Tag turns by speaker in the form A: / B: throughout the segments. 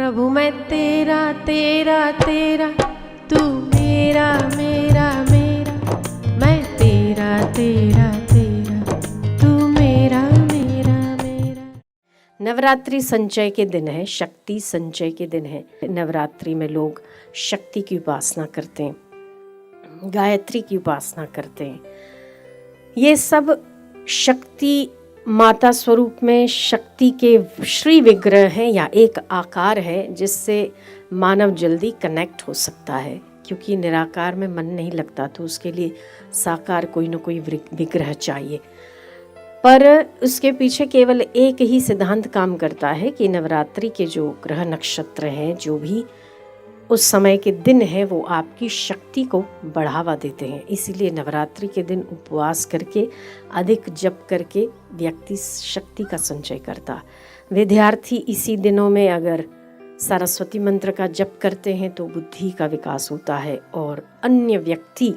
A: प्रभु मैं तेरा तेरा तेरा, तू मेरा मेरा मेरा, मैं तेरा तेरा तेरा, तू मेरा मेरा मेरा। नवरात्रि संचय के दिन है, शक्ति संचय के दिन है। नवरात्रि में लोग शक्ति की उपासना करते हैं, गायत्री की उपासना करते हैं। ये सब शक्ति माता स्वरूप में शक्ति के श्री विग्रह हैं या एक आकार है जिससे मानव जल्दी कनेक्ट हो सकता है, क्योंकि निराकार में मन नहीं लगता तो उसके लिए साकार कोई न कोई विग्रह चाहिए। पर उसके पीछे केवल एक ही सिद्धांत काम करता है कि नवरात्रि के जो ग्रह नक्षत्र हैं, जो भी उस समय के दिन है, वो आपकी शक्ति को बढ़ावा देते हैं। इसीलिए नवरात्रि के दिन उपवास करके, अधिक जप करके व्यक्ति शक्ति का संचय करता। विद्यार्थी इसी दिनों में अगर सरस्वती मंत्र का जप करते हैं तो बुद्धि का विकास होता है, और अन्य व्यक्ति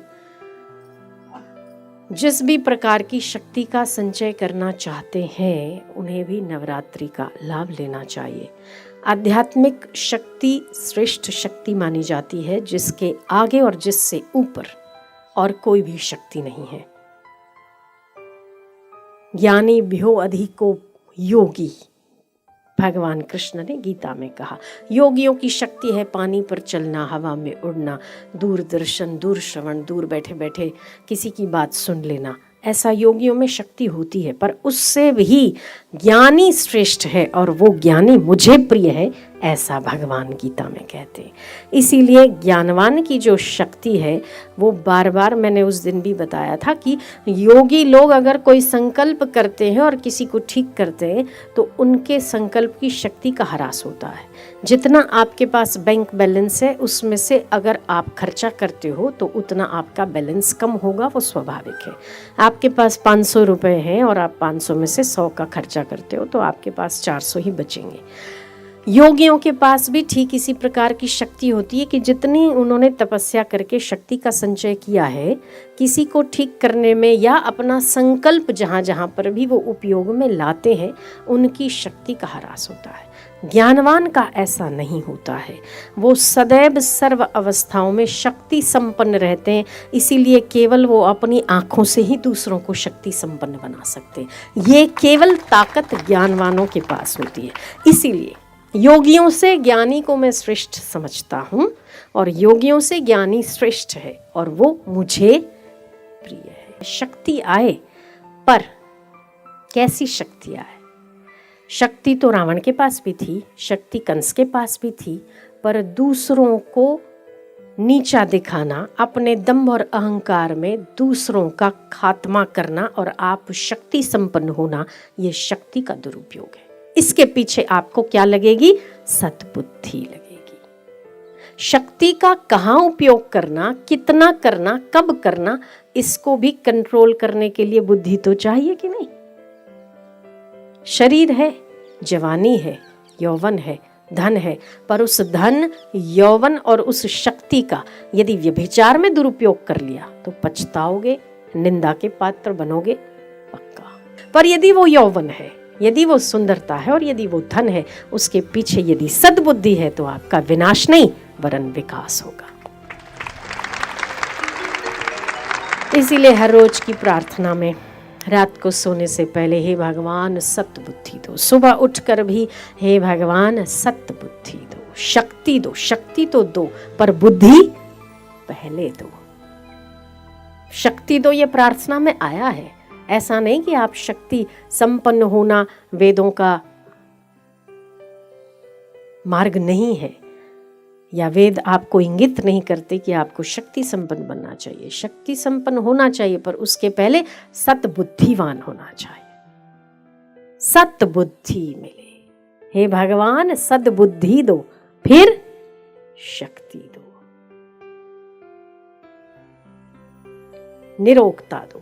A: जिस भी प्रकार की शक्ति का संचय करना चाहते हैं उन्हें भी नवरात्रि का लाभ लेना चाहिए। आध्यात्मिक शक्ति श्रेष्ठ शक्ति मानी जाती है, जिसके आगे और जिससे ऊपर और कोई भी शक्ति नहीं है। ज्ञानी भ्यो अधिको योगी, भगवान कृष्ण ने गीता में कहा। योगियों की शक्ति है पानी पर चलना, हवा में उड़ना, दूरदर्शन, दूर श्रवण, दूर बैठे बैठे किसी की बात सुन लेना। ऐसा योगियों में शक्ति होती है, पर उससे भी ज्ञानी श्रेष्ठ है और वो ज्ञानी मुझे प्रिय है, ऐसा भगवान गीता में कहते हैं। इसीलिए ज्ञानवान की जो शक्ति है वो बार बार, मैंने उस दिन भी बताया था कि योगी लोग अगर कोई संकल्प करते हैं और किसी को ठीक करते हैं तो उनके संकल्प की शक्ति का ह्रास होता है। जितना आपके पास बैंक बैलेंस है उसमें से अगर आप खर्चा करते हो तो उतना आपका बैलेंस कम होगा, वो स्वाभाविक है। आपके पास 500 रुपये हैं और आप 500 में से 100 का खर्चा करते हो तो आपके पास 400 ही बचेंगे। योगियों के पास भी ठीक इसी प्रकार की शक्ति होती है कि जितनी उन्होंने तपस्या करके शक्ति का संचय किया है, किसी को ठीक करने में या अपना संकल्प जहाँ जहाँ पर भी वो उपयोग में लाते हैं उनकी शक्ति का ह्रास होता है। ज्ञानवान का ऐसा नहीं होता है, वो सदैव सर्व अवस्थाओं में शक्ति संपन्न रहते हैं। इसीलिए केवल वो अपनी आँखों से ही दूसरों को शक्ति संपन्न बना सकते हैं। ये केवल ताकत ज्ञानवानों के पास होती है। इसीलिए योगियों से ज्ञानी को मैं श्रेष्ठ समझता हूँ और योगियों से ज्ञानी श्रेष्ठ है और वो मुझे प्रिय है। शक्ति आए, पर कैसी शक्ति आए? शक्ति तो रावण के पास भी थी, शक्ति कंस के पास भी थी, पर दूसरों को नीचा दिखाना, अपने दंभ और अहंकार में दूसरों का खात्मा करना और आप शक्ति संपन्न होना, ये शक्ति का दुरुपयोग है। इसके पीछे आपको क्या लगेगी? सद्बुद्धि लगेगी। शक्ति का कहाँ उपयोग करना, कितना करना, कब करना, इसको भी कंट्रोल करने के लिए बुद्धि तो चाहिए कि नहीं? शरीर है, जवानी है, यौवन है, धन है, पर उस धन, यौवन और उस शक्ति का यदि व्यभिचार में दुरुपयोग कर लिया तो पछताओगे, निंदा के पात्र बनोगे पक्का। पर यदि वो यौवन है, यदि वो सुंदरता है और यदि वो धन है, उसके पीछे यदि सद्बुद्धि है तो आपका विनाश नहीं वरन विकास होगा। इसीलिए हर रोज की प्रार्थना में रात को सोने से पहले हे भगवान सत्बुद्धि दो, सुबह उठकर भी हे भगवान सत्बुद्धि दो, शक्ति दो। शक्ति तो दो पर बुद्धि पहले दो। शक्ति दो ये प्रार्थना में आया है। ऐसा नहीं कि आप शक्ति संपन्न होना वेदों का मार्ग नहीं है, या वेद आपको इंगित नहीं करते कि आपको शक्ति संपन्न बनना चाहिए। शक्ति संपन्न होना चाहिए, पर उसके पहले सत्बुद्धिवान होना चाहिए। सत्बुद्धि मिले, हे भगवान सद्बुद्धि दो, फिर शक्ति दो, निरोगता दो,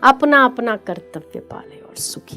A: अपना अपना कर्तव्य पाले और सुखी